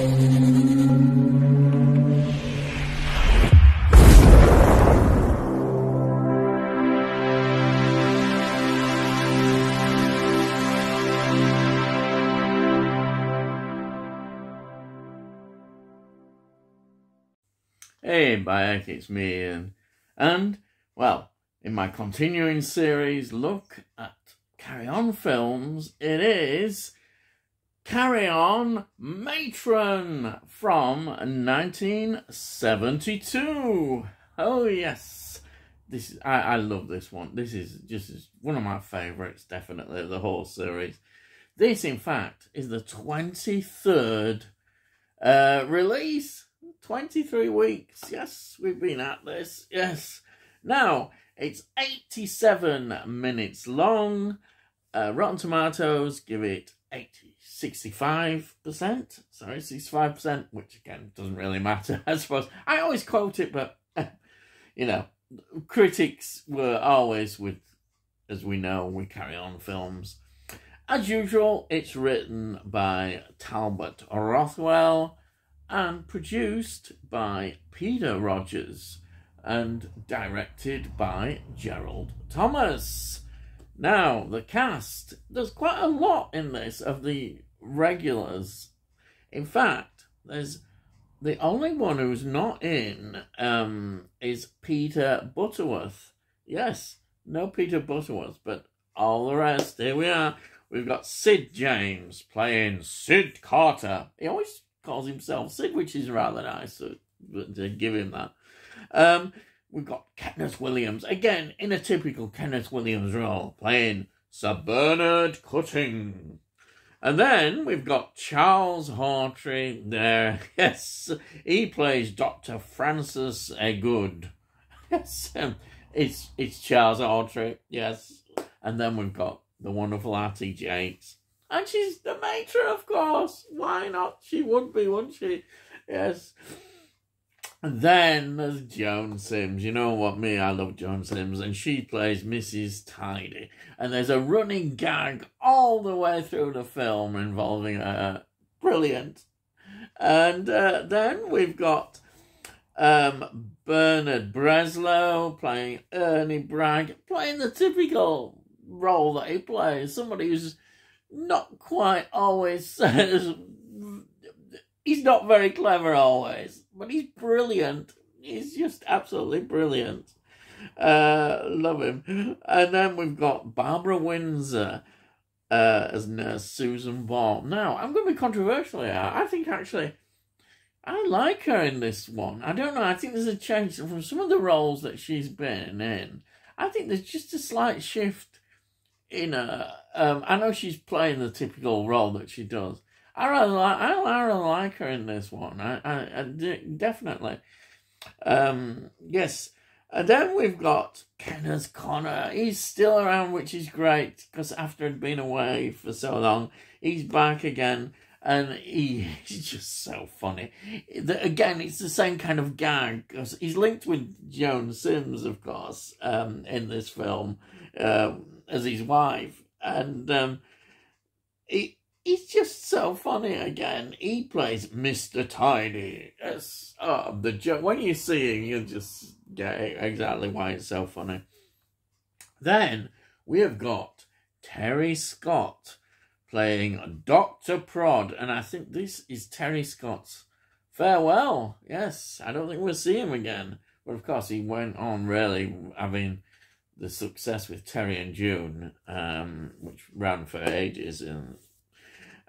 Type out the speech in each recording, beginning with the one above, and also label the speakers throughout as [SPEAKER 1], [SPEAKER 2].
[SPEAKER 1] Hey, back, it's me, Ian. And, well, in my continuing series, look at Carry On films, it is Carry On Matron from 1972. Oh, yes. I love this one. This is just one of my favourites, definitely, of the whole series. This, in fact, is the 23rd release. 23 weeks. Yes, we've been at this. Yes. Now, it's 87 minutes long. Rotten Tomatoes give it 65%. Sorry, 65%, which again doesn't really matter, I suppose. I always quote it, but, you know, critics were always with, as we know, we Carry On films. As usual, it's written by Talbot Rothwell and produced by Peter Rogers and directed by Gerald Thomas. Now, the cast, there's quite a lot in this of the regulars. In fact, there's the only one who's not in is Peter Butterworth. Yes, no Peter Butterworth, but all the rest, here we are. We've got Sid James playing Sid Carter. He always calls himself Sid, which is rather nice to give him that. We've got Kenneth Williams, again, in a typical Kenneth Williams role, playing Sir Bernard Cutting. And then we've got Charles Hawtrey there. Yes, he plays Dr. Francis Good. Yes, it's Charles Hawtrey, yes. And then we've got the wonderful Hattie Jakes. And she's the matron, of course. Why not? She would be, wouldn't she? Yes. And then there's Joan Sims. You know what, me, I love Joan Sims. And she plays Mrs. Tidy. And there's a running gag all the way through the film involving her. Brilliant. And then we've got Bernard Breslow playing Ernie Bragg, playing the typical role that he plays. Somebody who's not quite always he's not very clever always, but he's brilliant. He's just absolutely brilliant. Love him. And then we've got Barbara Windsor as Nurse Susan Ball. Now, I'm going to be controversial here. I think actually I like her in this one. I don't know. I think there's a change from some of the roles that she's been in. I think there's just a slight shift in her. I know she's playing the typical role that she does. I rather like her in this one. I definitely. Yes. And then we've got Kenneth Connor. He's still around, which is great, because after he'd been away for so long, he's back again, and he's just so funny. Again, it's the same kind of gag, because he's linked with Joan Sims, of course, in this film, as his wife. And he's just so funny again. He plays Mr. Tiny. Yes. Oh, when you see him, you'll just get exactly why it's so funny. Then we have got Terry Scott playing Dr. Prod. And I think this is Terry Scott's farewell. Yes, I don't think we'll see him again. But of course, he went on really having the success with Terry and June, which ran for ages.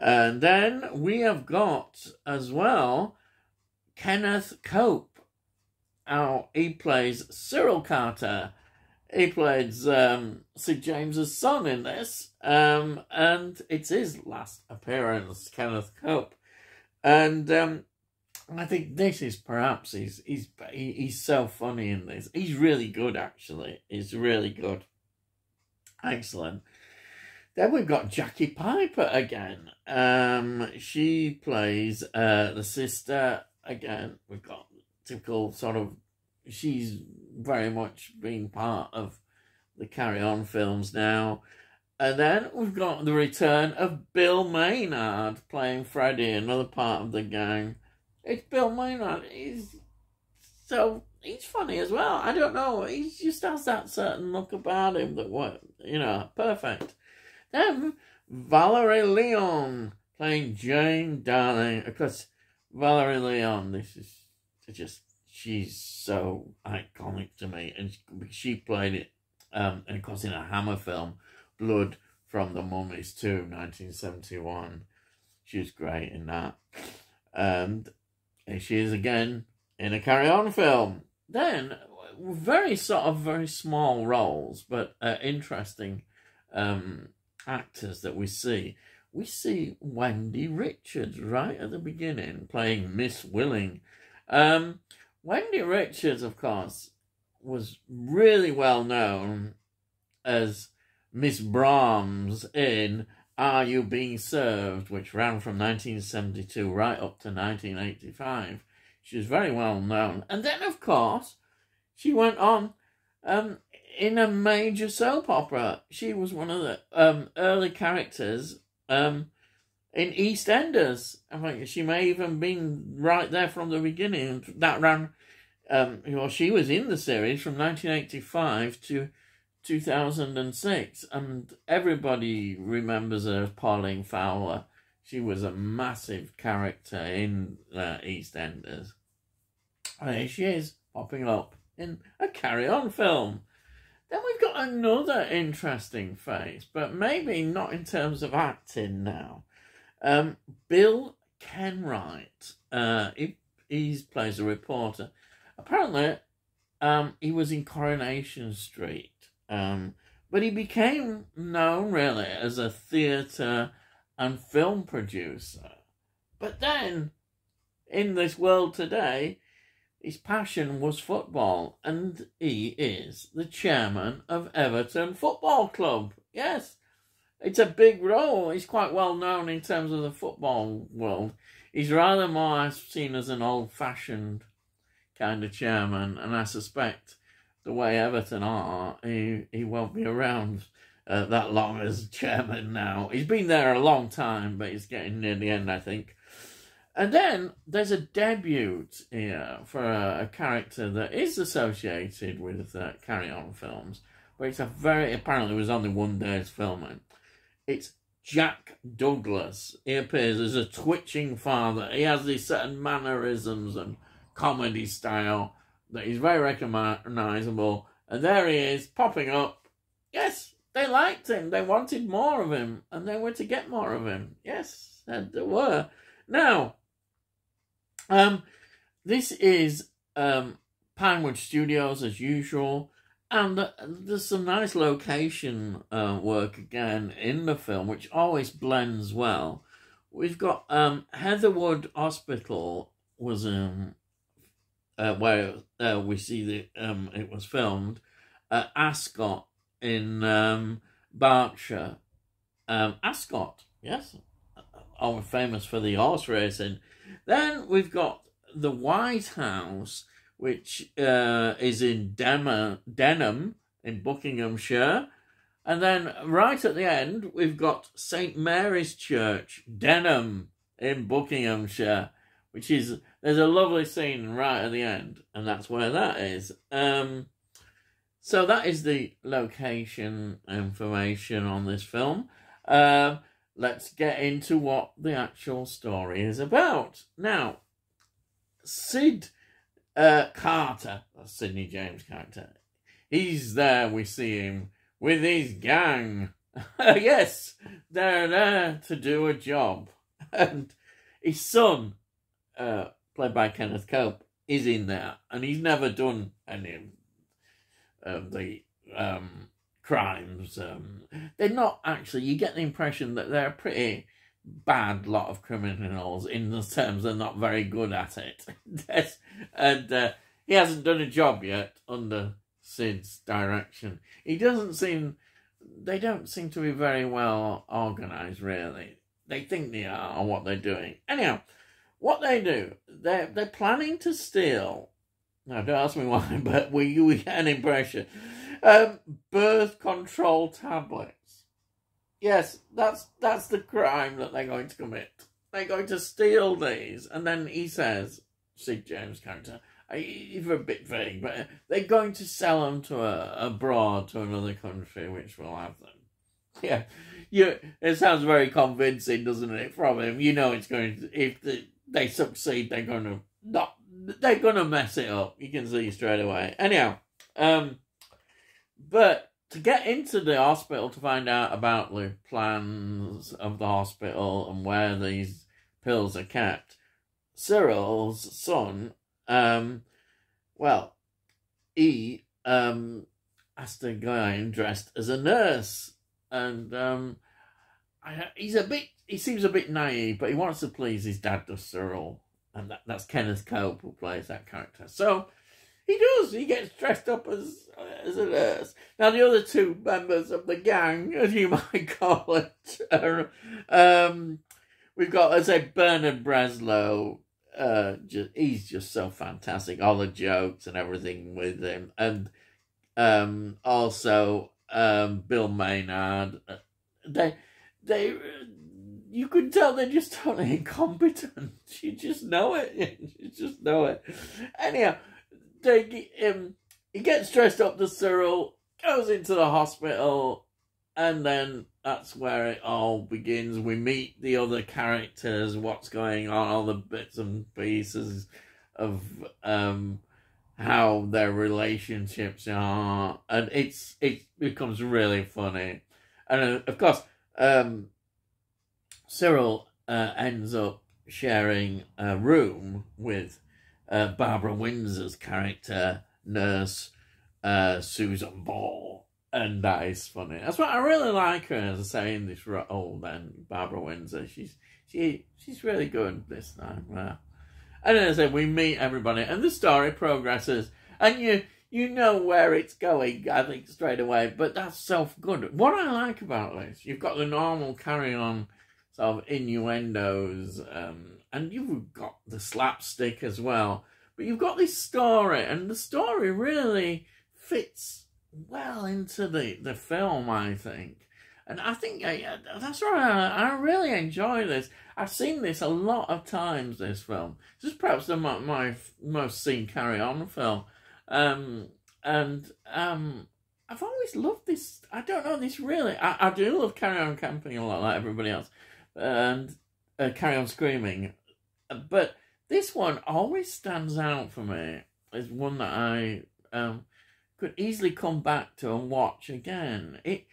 [SPEAKER 1] And then we have got, as well, Kenneth Cope. He plays Cyril Carter. He played Sid James's son in this. And it's his last appearance, Kenneth Cope. And I think this is perhaps, he's so funny in this. He's really good, actually. He's really good. Excellent. Then we've got Jackie Piper again. She plays the sister. Again, we've got typical sort of, she's very much been part of the Carry On films now. And then we've got the return of Bill Maynard playing Freddy, another part of the gang. It's Bill Maynard. He's funny as well. I don't know. He just has that certain look about him that, perfect. Then Valerie Leon playing Jane Darling. Of course, Valerie Leon, she's so iconic to me. And she played it, and of course, in a Hammer film, Blood from the Mummies 2, 1971. She was great in that. And she is again in a Carry On film. Then, very small roles, but interesting actors that we see. We see Wendy Richards right at the beginning playing Miss Willing. Wendy Richards, of course, was really well known as Miss Brahms in Are You Being Served, which ran from 1972 right up to 1985. She was very well known. And then, of course, she went on in a major soap opera. She was one of the early characters in EastEnders. I think she may even been right there from the beginning. That ran, she was in the series from 1985 to 2006, and everybody remembers her as Pauline Fowler. She was a massive character in EastEnders. And here she is, popping up in a Carry On film. Then we've got another interesting face, but maybe not in terms of acting now. Bill Kenwright. He plays a reporter. Apparently, he was in Coronation Street. But he became known, really, as a theatre and film producer. But then, in this world today, his passion was football, and he is the chairman of Everton Football Club. Yes, it's a big role. He's quite well known in terms of the football world. He's rather more seen as an old-fashioned kind of chairman, and I suspect the way Everton are, he won't be around that long as chairman now. He's been there a long time, but he's getting near the end, I think. And then there's a debut here for a character that is associated with Carry On films, but it's apparently was only one day's filming. It's Jack Douglas. He appears as a twitching father. He has these certain mannerisms and comedy style that he's very recognisable. And there he is, popping up. Yes, they liked him. They wanted more of him, and they were to get more of him. Yes, they were. Now, this is Pinewood Studios as usual, and there's some nice location work again in the film, which always blends well. We've got Heatherwood Hospital was where we see it was filmed. Ascot in Berkshire. Ascot, yes, are famous for the horse racing. Then we've got the White House, which is in Denham in Buckinghamshire. And then right at the end, we've got St. Mary's Church, Denham in Buckinghamshire, which is, there's a lovely scene right at the end, and that's where that is. So that is the location information on this film. Let's get into what the actual story is about. Now, Sid Carter, that's Sidney James' character, he's there, we see him, with his gang. Yes, they're there to do a job. And his son, played by Kenneth Cope, is in there, and he's never done any of the crimes. They're not actually, you get the impression that they're a pretty bad lot of criminals in the terms they're not very good at it. And he hasn't done a job yet under Sid's direction. They don't seem to be very well organised, really. They think they are what they're doing. Anyhow, what they do, they're planning to steal. Now, don't ask me why, but we get an impression. Birth control tablets. yes, that's the crime that they're going to commit. They're going to steal these. And then he says, Sid James' character, he's a bit vague, but they're going to sell them to abroad, to another country, which will have them. Yeah, it sounds very convincing, doesn't it, from him? You know it's going to, if they succeed, they're going to mess it up. You can see straight away. Anyhow, but to get into the hospital to find out about the plans of the hospital and where these pills are kept, Cyril's son, he has to go in dressed as a nurse, and he seems a bit naive, but he wants to please his dad, does Cyril, and that's Kenneth Cope who plays that character. So he does. He gets dressed up as a nurse. Now, the other two members of the gang, as you might call it, we've got, as I say, Bernard Breslow. He's just so fantastic. All the jokes and everything with him. And also Bill Maynard. You could tell they're just totally incompetent. You just know it. You just know it. Anyhow, he gets dressed up to Cyril, goes into the hospital, and then that's where it all begins. We meet the other characters, what's going on, all the bits and pieces of how their relationships are, and it becomes really funny. And of course, Cyril ends up sharing a room with Barbara Windsor's character, Nurse Susan Ball, and that is funny. That's what I really like her, as I say, in this role. Then Barbara Windsor, she's really good this time. And as I say, we meet everybody, and the story progresses, and you know where it's going, I think, straight away. But that's so good. What I like about this, you've got the normal carry-on sort of innuendos, and you've got the slapstick as well. But you've got this story, and the story really fits well into the film, I think. And I think that's right. I really enjoy this. I've seen this a lot of times, this film. This is perhaps my most seen carry-on film. And I've always loved this. I don't know, this really. I do love Carry On Camping a lot, like everybody else. And Carry On Screaming. But this one always stands out for me as one that I could easily come back to and watch again. It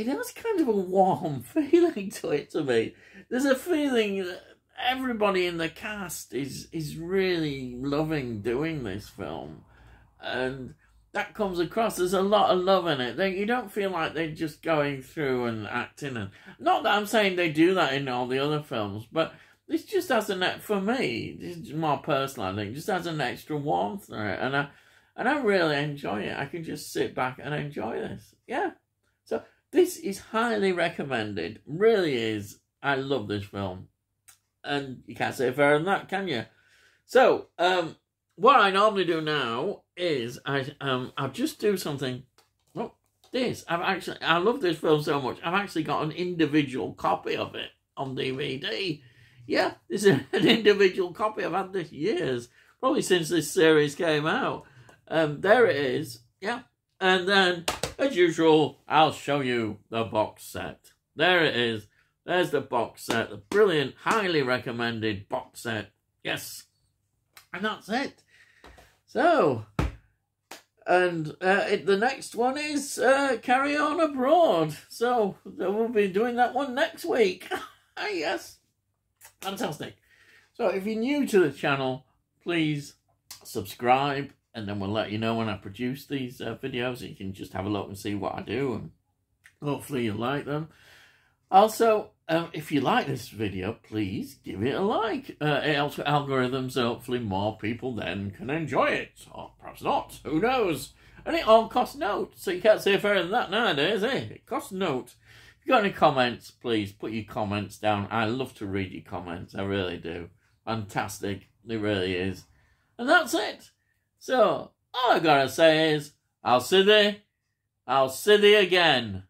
[SPEAKER 1] has kind of a warm feeling to it to me. There's a feeling that everybody in the cast is really loving doing this film. And that comes across. There's a lot of love in it. You don't feel like they're just going through and acting. And not that I'm saying they do that in all the other films, but this just has for me, this is more personal, I think, just has an extra warmth to it. And I really enjoy it. I can just sit back and enjoy this. Yeah. So this is highly recommended. Really is. I love this film. And you can't say fairer than that, can you? So, what I normally do now is I'll just do something. Oh, this. I love this film so much. I've actually got an individual copy of it on DVD. Yeah, this is an individual copy. I've had this years. Probably since this series came out. There it is. Yeah. And then, as usual, I'll show you the box set. There it is. There's the box set. The brilliant, highly recommended box set. Yes. And that's it. So, and the next one is Carry On Abroad. So, we'll be doing that one next week. Yes. Fantastic. So, if you're new to the channel, please subscribe. And then we'll let you know when I produce these videos. You can just have a look and see what I do. And hopefully you'll like them. Also, if you like this video, please give it a like. It helps with algorithms, so hopefully more people then can enjoy it. Or perhaps not. Who knows? And it all costs note. So you can't say fairer than that nowadays, eh? It costs note. If you've got any comments, please put your comments down. I love to read your comments. I really do. Fantastic. It really is. And that's it. So, all I gotta say is, I'll see thee again.